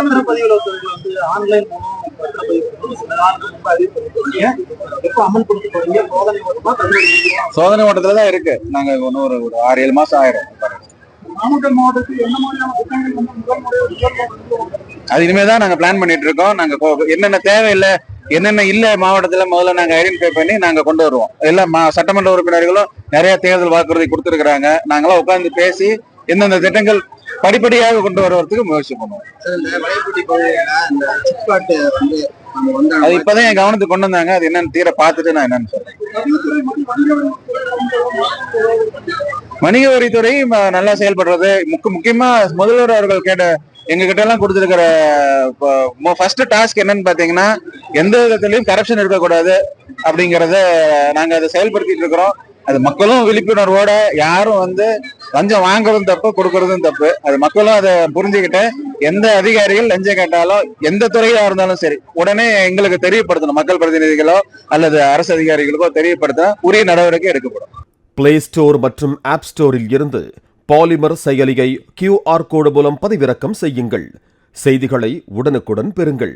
பத்திரப்பதிவுல வந்து ஆன்லைன் மூலம் பத்திரப்பதிவு சில நாளுக்கு ரொம்ப அறிவிப்பு எப்ப அமல்படுத்த போறீங்க? சோதனை ஓட்டத்துல தான் இருக்கு. நாங்க இன்னும் ஒரு 6-7 மாசம் ஆயிரும். நாமக்கல் மாவட்டத்துக்கு என்ன மாதிரியான திட்டங்கள் வந்து முதல் முறையாக அது இனிமேதான் நாங்க பிளான் பண்ணிட்டு இருக்கோம். நாங்க என்னென்ன தேவையில்லை, என்னென்ன இல்ல மாவட்டத்துல முதல்ல நாங்க ஐடென்டிஃபை பண்ணி நாங்க கொண்டு வருவோம். எல்லாம் சட்டமன்ற உறுப்பினர்களும் நிறைய தேர்தல் வாக்குறுதி கொடுத்துருக்காங்க. நாங்களாம் உட்கார்ந்து பேசி எந்தெந்த திட்டங்கள் படிப்படியாக கொண்டு வருவதற்கு முயற்சி பண்ணுவோம். அது இப்பதான் என் கவனத்துக்கு கொண்டு வந்தாங்க. அது என்னன்னு தீர பார்த்துட்டு நான் என்னன்னு சொல்றேன். வணிக வரித்துறை நல்லா செயல்படுறது முக்கியமா முதல்வர் அவர்கள் எங்க கிட்ட எல்லாம் கொடுத்திருக்கிற ஃபர்ஸ்ட் டாஸ்க் என்னன்னு பாத்தீங்கன்னா, எந்த விதத்திலையும் கரப்ஷன் இருக்கக்கூடாது அப்படிங்கறத நாங்க அதை செயல்படுத்திட்டு இருக்கிறோம். அது மக்களும் விழிப்புணர்வோட, யாரும் வந்து லஞ்சம் வாங்குறதும் தப்பு, கொடுக்கறதும் தப்பு. அது மக்களும் அதை புரிஞ்சுக்கிட்டு எந்த அதிகாரிகள் லஞ்சம் கேட்டாலும் எந்த துறையா இருந்தாலும் சரி உடனே எங்களுக்கு தெரியப்படுத்தணும். மக்கள் பிரதிநிதிகளோ அல்லது அரசு அதிகாரிகளுக்கோ தெரியப்படுத்தினா உரிய நடவடிக்கை எடுக்கப்படும். பிளே ஸ்டோர் மற்றும் ஆப் ஸ்டோரில் இருந்து பாலிமர் செயலியை QR கோடு மூலம் பதிவிறக்கம் செய்யுங்கள். செய்திகளை உடனுக்குடன் பெறுங்கள்.